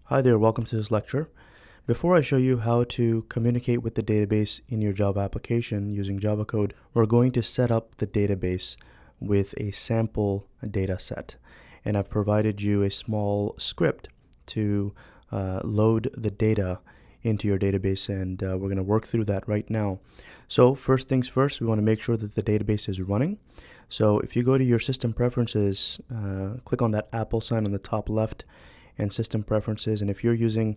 Hi there, welcome to this lecture. Before I show you how to communicate with the database in your Java application using Java code, we're going to set up the database with a sample data set. And I've provided you a small script to load the data into your database, and we're going to work through that right now. So first things first, we want to make sure that the database is running. So if you go to your system preferences, click on that Apple sign on the top left and system preferences, and if you're using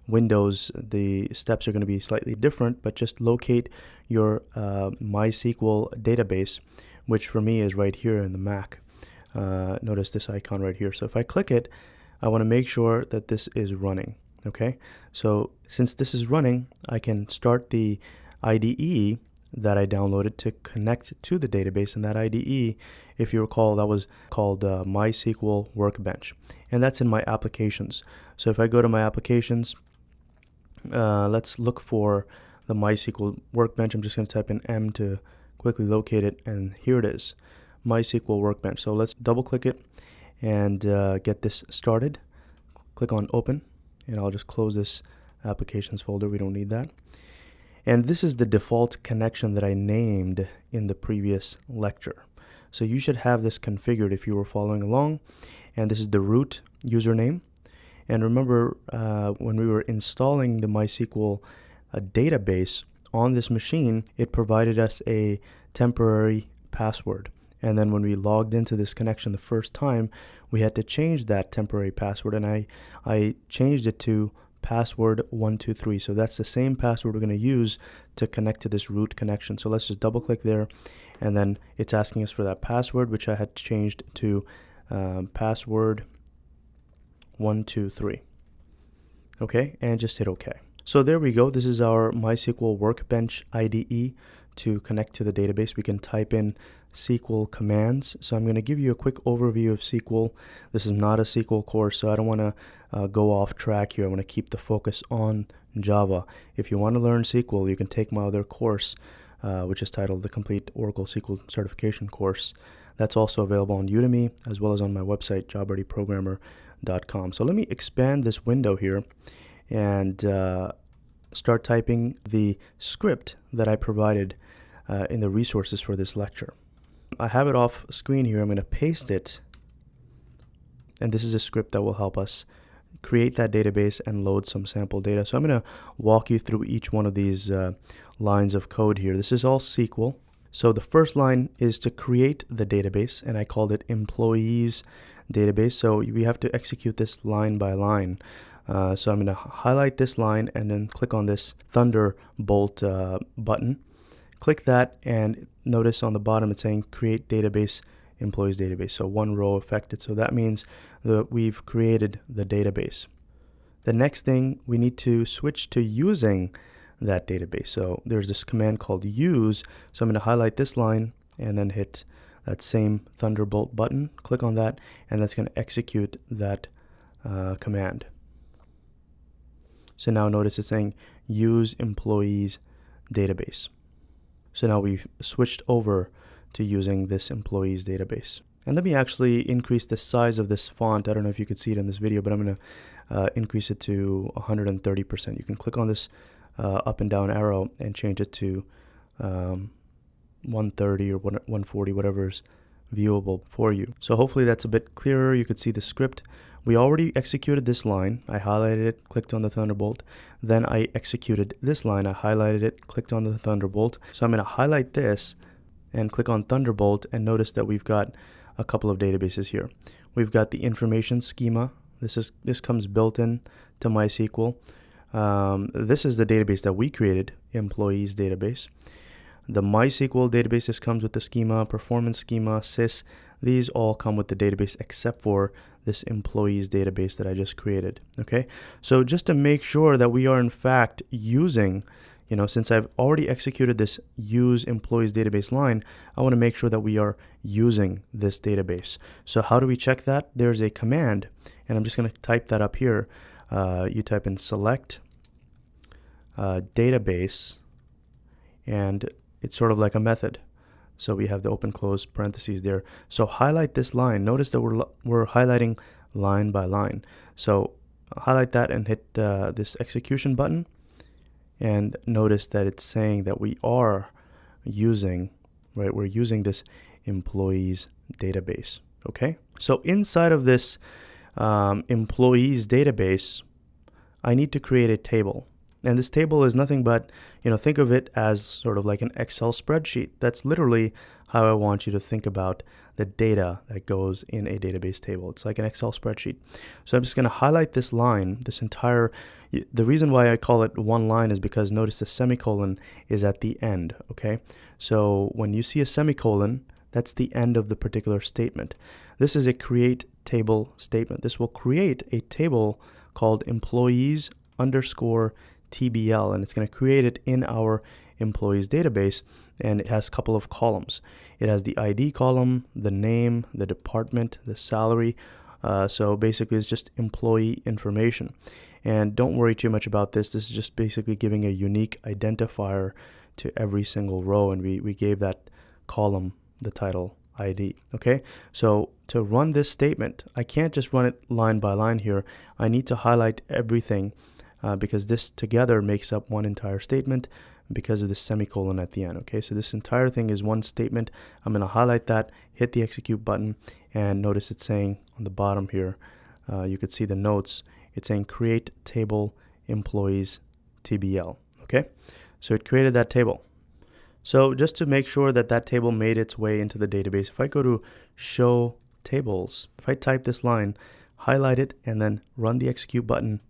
Windows, the steps are going to be slightly different, but just locate your MySQL database, which for me is right here in the Mac. Notice this icon right here. So if I click it, I want to make sure that this is running. Okay, so since this is running, I can start the IDE that I downloaded to connect to the database, and that IDE, if you recall, that was called MySQL Workbench, and that's in my applications. So if I go to my applications, let's look for the MySQL Workbench. I'm just going to type in M to quickly locate it, and here it is, MySQL Workbench. So let's double click it and get this started. Click on Open, and I'll just close this applications folder. We don't need that. And this is the default connection that I named in the previous lecture. So you should have this configured if you were following along. And this is the root username. And remember, when we were installing the MySQL database on this machine, it provided us a temporary password. And then when we logged into this connection the first time, we had to change that temporary password. And I changed it to password 123. So that's the same password we're going to use to connect to this root connection. So let's just double click there, and then it's asking us for that password, which I had changed to password 123. Okay, and just hit OK. So there we go. This is our MySQL Workbench IDE to connect to the database. We can type in SQL commands. So I'm going to give you a quick overview of SQL. This is not a SQL course, so I don't want to go off track here. I want to keep the focus on Java. If you want to learn SQL, you can take my other course, which is titled the Complete Oracle SQL Certification Course. That's also available on Udemy, as well as on my website, jobreadyprogrammer.com. So let me expand this window here and start typing the script that I provided in the resources for this lecture. I have it off screen here. I'm going to paste it, and this is a script that will help us create that database and load some sample data. So I'm going to walk you through each one of these lines of code here. This is all SQL. So the first line is to create the database, and I called it employees database. So we have to execute this line by line. So I'm going to highlight this line and then click on this Thunderbolt button. Click that, and notice on the bottom it's saying create database, employees database. So one row affected. So that means that we've created the database. The next thing, we need to switch to using that database. So there's this command called use. So I'm going to highlight this line and then hit that same Thunderbolt button. Click on that, and that's going to execute that command. So now notice it's saying use employees database. So now we've switched over to using this employees database. And let me actually increase the size of this font. I don't know if you could see it in this video, but I'm going to increase it to 130%. You can click on this up and down arrow and change it to 130 or 140, whatever is viewable for you. So hopefully that's a bit clearer. You could see the script. We already executed this line. I highlighted it, clicked on the Thunderbolt. Then I executed this line. I highlighted it, clicked on the Thunderbolt. So I'm going to highlight this and click on Thunderbolt, and notice that we've got a couple of databases here. We've got the information schema. This comes built in to MySQL. This is the database that we created, employees database. The MySQL database comes with the schema, performance schema, sys. These all come with the database except for this employees database that I just created. Okay, so just to make sure that we are in fact using, since I've already executed this use employees database line, I want to make sure that we are using this database. So how do we check that? There's a command, and I'm just going to type that up here. You type in select database, and it's sort of like a method. So we have the open close parentheses there. So highlight this line. Notice that we're highlighting line by line. So highlight that and hit this execution button, and notice that it's saying that we are using, right, we're using this employees database. Okay, so inside of this employees database, I need to create a table. And this table is nothing but, think of it as sort of like an Excel spreadsheet. That's literally how I want you to think about the data that goes in a database table. It's like an Excel spreadsheet. So I'm just going to highlight this line, this entire, the reason why I call it one line is because notice the semicolon is at the end, okay? So when you see a semicolon, that's the end of the particular statement. This is a create table statement. This will create a table called employees underscore TBL, and it's going to create it in our employees database, and it has a couple of columns. It has the ID column, the name, the department, the salary. So basically it's just employee information. And don't worry too much about this. This is just basically giving a unique identifier to every single row, and we gave that column the title ID. Okay, so to run this statement, I can't just run it line by line here. I need to highlight everything because this together makes up one entire statement because of the semicolon at the end. Okay, so this entire thing is one statement. I'm going to highlight that, hit the execute button, and notice it's saying on the bottom here, you could see the notes. It's saying create table employees TBL. Okay, so it created that table. So just to make sure that that table made its way into the database, if I go to show tables, if I type this line, highlight it, and then run the execute button,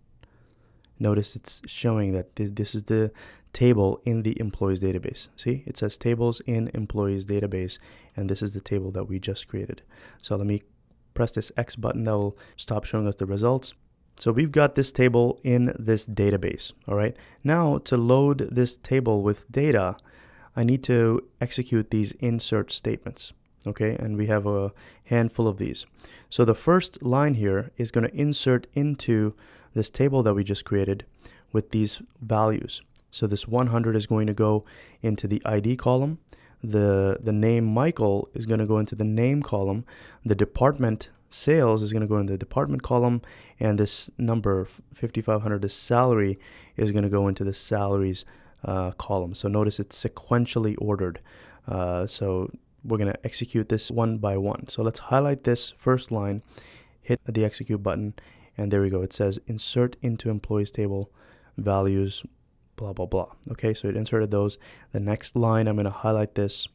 notice it's showing that this is the table in the employees database. See, it says tables in employees database, and this is the table that we just created. So let me press this X button that will stop showing us the results. So we've got this table in this database. All right, now to load this table with data, I need to execute these insert statements. Okay, and we have a handful of these. So the first line here is going to insert into this table that we just created with these values. So this 100 is going to go into the ID column. The name Michael is going to go into the name column. The department sales is going to go in the department column, and this number 5,500, the salary, is going to go into the salaries column. So notice it's sequentially ordered. So we're going to execute this one by one. So let's highlight this first line, hit the execute button, and there we go. It says insert into employees table values, blah, blah, blah. Okay, so it inserted those. The next line, I'm going to highlight this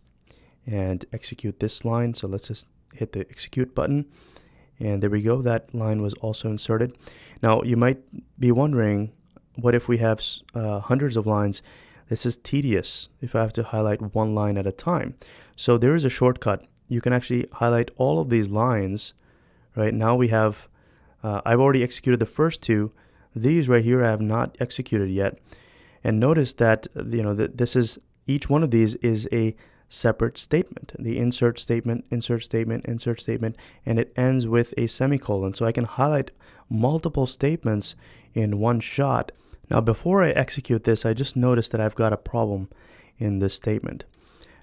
and execute this line. So let's just hit the execute button. And there we go. That line was also inserted. Now, you might be wondering, what if we have hundreds of lines? This is tedious if I have to highlight one line at a time. So there is a shortcut. You can actually highlight all of these lines. Right now we have, I've already executed the first two. These right here I have not executed yet. And notice that, this is, each one of these is a separate statement. The insert statement, insert statement, insert statement, and it ends with a semicolon. So I can highlight multiple statements in one shot. Now, before I execute this, I just noticed that I've got a problem in this statement.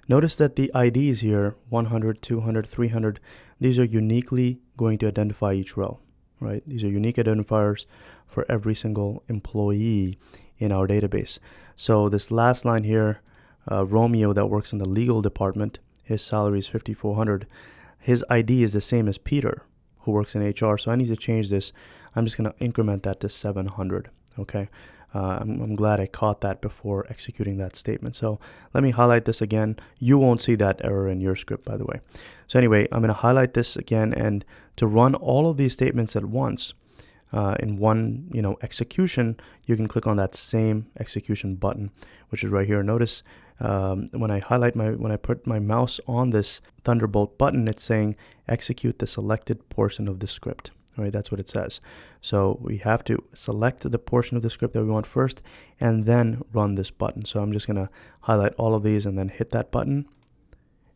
Notice that the IDs here, 100, 200, 300, these are uniquely going to identify each row, right? These are unique identifiers for every single employee in our database. So this last line here, Romeo that works in the legal department, his salary is 5,400. His ID is the same as Peter, who works in HR. So I need to change this. I'm just going to increment that to 700. Okay. I'm glad I caught that before executing that statement. So let me highlight this again. You won't see that error in your script, by the way. So anyway, I'm going to highlight this again, and to run all of these statements at once in one execution, you can click on that same execution button, which is right here. Notice when I put my mouse on this Thunderbolt button, it's saying execute the selected portion of the script. All right, that's what it says. So we have to select the portion of the script that we want first and then run this button. So I'm just going to highlight all of these and then hit that button.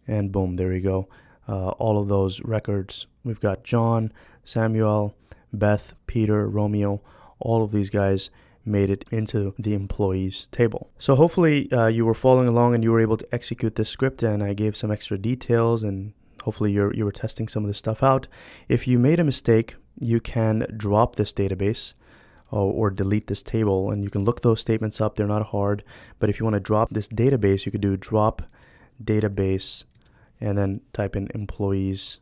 And boom, there we go. All of those records. We've got John, Samuel, Beth, Peter, Romeo. All of these guys made it into the employees table. So hopefully you were following along and you were able to execute this script, and I gave some extra details, and hopefully you were testing some of this stuff out. If you made a mistake, you can drop this database. or delete this table. And you can look those statements up. They're not hard. But if you want to drop this database, you could do drop database and then type in employees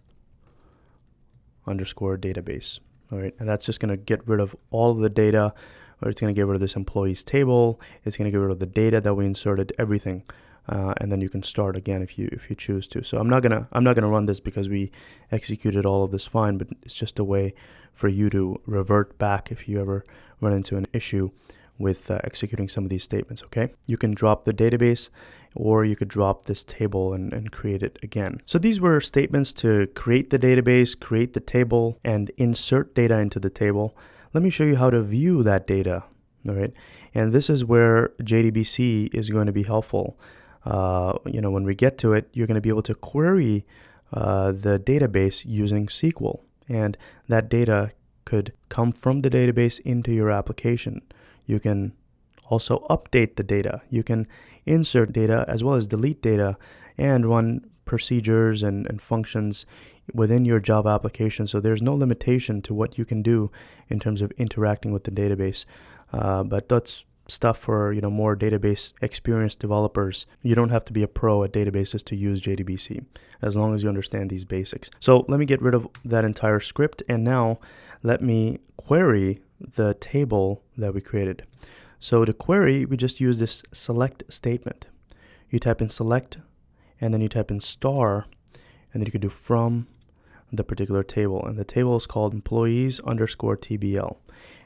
underscore database. All right, and that's just going to get rid of all of the data, or it's going to get rid of this employees table. It's going to get rid of the data that we inserted, everything, and then you can start again if you choose to. So I'm not gonna run this because we executed all of this fine, but it's just a way for you to revert back if you ever run into an issue with executing some of these statements. Okay, you can drop the database, or you could drop this table and create it again. So these were statements to create the database, create the table, and insert data into the table. Let me show you how to view that data. All right, and this is where JDBC is going to be helpful. When we get to it, you're going to be able to query the database using SQL, and that data could come from the database into your application. You can also update the data. You can insert data as well as delete data and run procedures and functions within your Java application. So there's no limitation to what you can do in terms of interacting with the database. But that's stuff for more database experienced developers. You don't have to be a pro at databases to use JDBC, as long as you understand these basics. So let me get rid of that entire script, and now let me query the table that we created. So to query, we just use this select statement. You type in select, and then you type in star, and then you can do from the particular table, and the table is called employees underscore TBL.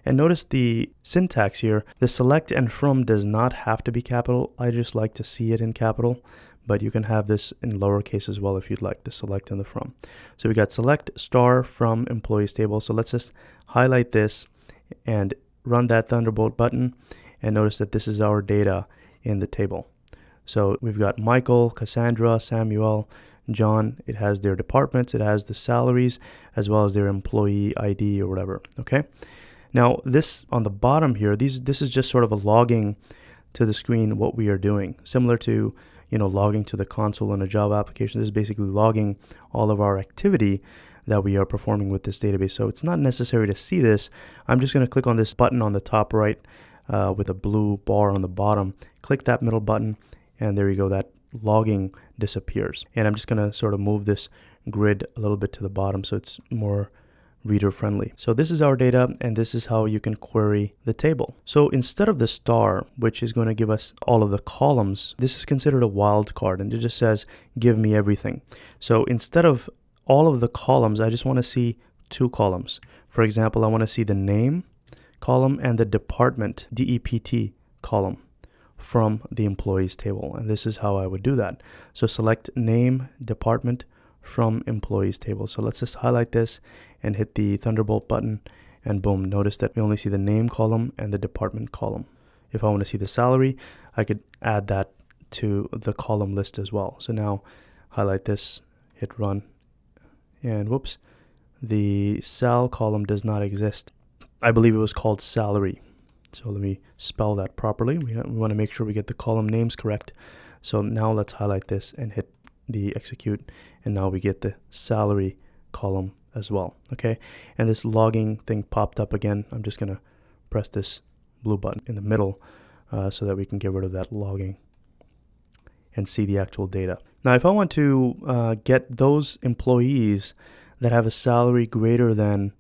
And notice the syntax here. The select and from does not have to be capital. I just like to see it in capital, but you can have this in lowercase as well if you'd like, the select and the from. So we got select star from employees table. So let's just highlight this and run that Thunderbolt button, and notice that this is our data in the table. So we've got Michael, Cassandra, Samuel, John. It has their departments, it has the salaries, as well as their employee ID or whatever. Okay. Now this on the bottom here, this is just sort of a logging to the screen what we are doing, similar to logging to the console in a Java application. This is basically logging all of our activity that we are performing with this database. So it's not necessary to see this. I'm just going to click on this button on the top right with a blue bar on the bottom. Click that middle button, and there you go. That logging disappears. And I'm just going to sort of move this grid a little bit to the bottom so it's more reader friendly. So this is our data, and this is how you can query the table. So instead of the star, which is going to give us all of the columns, this is considered a wildcard, and it just says give me everything. So instead of all of the columns, I just want to see two columns. For example, I want to see the name column and the department DEPT column from the employees table, and this is how I would do that. So select name department from employees table. So let's just highlight this and hit the Thunderbolt button, and boom, notice that we only see the name column and the department column. If I want to see the salary, I could add that to the column list as well. So now highlight this, hit run, and whoops, the sal column does not exist. I believe it was called salary. So let me spell that properly. We want to make sure we get the column names correct. So now let's highlight this and hit the execute, and now we get the salary column as well. Okay, and this logging thing popped up again. I'm just gonna press this blue button in the middle so that we can get rid of that logging and see the actual data. Now if I want to get those employees that have a salary greater than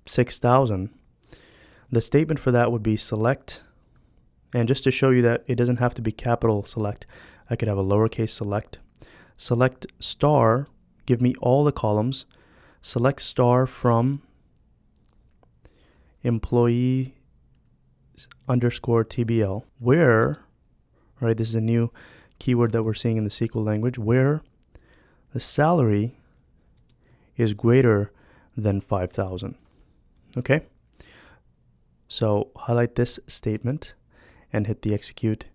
6,000, the statement for that would be select, and just to show you that it doesn't have to be capital select, I could have a lowercase select. Select star, give me all the columns. Select star from employee underscore TBL, where, right, this is a new keyword that we're seeing in the SQL language, where the salary is greater than 5,000. Okay, so highlight this statement and hit the execute,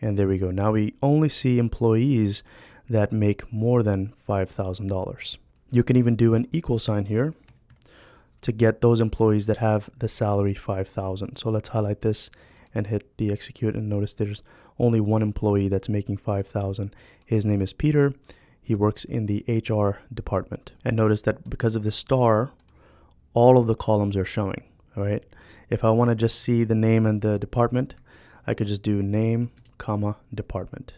and there we go. Now we only see employees that make more than $5,000. You can even do an equal sign here to get those employees that have the salary 5,000. So let's highlight this and hit the execute, and notice there's only one employee that's making 5,000. His name is Peter. He works in the HR department. And notice that because of the star, all of the columns are showing, all right? If I want to just see the name and the department, I could just do name, comma, department,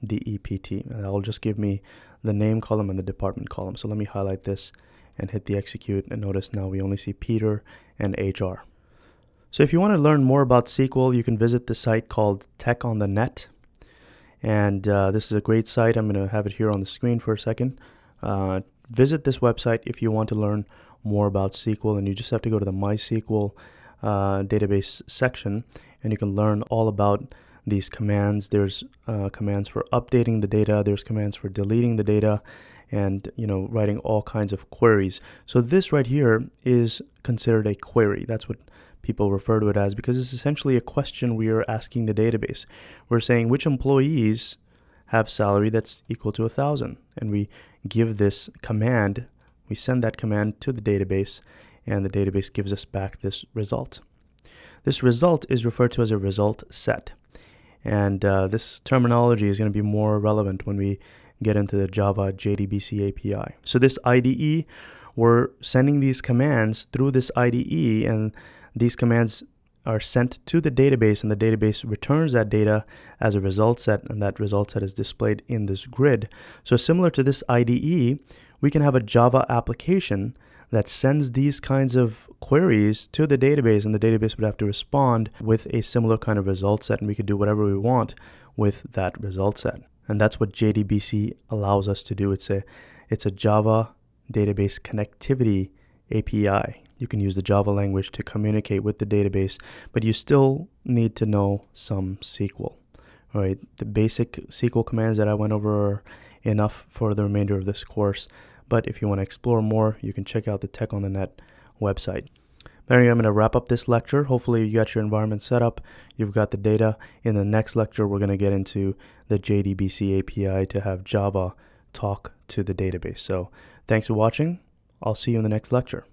DEPT, and that will just give me the name column and the department column. So let me highlight this and hit the execute, and notice now we only see Peter and HR. So if you want to learn more about SQL, you can visit the site called Tech on the Net. And this is a great site. I'm going to have it here on the screen for a second. Visit this website if you want to learn more about SQL, and you just have to go to the MySQL database section, and you can learn all about these commands. There's commands for updating the data, there's commands for deleting the data, and writing all kinds of queries. So this right here is considered a query. That's what people refer to it as, because it's essentially a question we are asking the database. We're saying which employees have salary that's equal to 1,000, and we give this command, we send that command to the database, and the database gives us back this result. This result is referred to as a result set, and this terminology is going to be more relevant when we get into the Java JDBC API. So this IDE, we're sending these commands through this IDE, and these commands are sent to the database, and the database returns that data as a result set, and that result set is displayed in this grid. So similar to this IDE, we can have a Java application that sends these kinds of queries to the database, and the database would have to respond with a similar kind of result set, and we could do whatever we want with that result set. And that's what JDBC allows us to do. It's a Java database connectivity API. You can use the Java language to communicate with the database, but you still need to know some SQL. All right, the basic SQL commands that I went over are enough for the remainder of this course, but if you want to explore more, you can check out the Tech on the Net website. But anyway, I'm going to wrap up this lecture. Hopefully you got your environment set up, you've got the data. In the next lecture, we're going to get into the JDBC API to have Java talk to the database. So thanks for watching. I'll see you in the next lecture.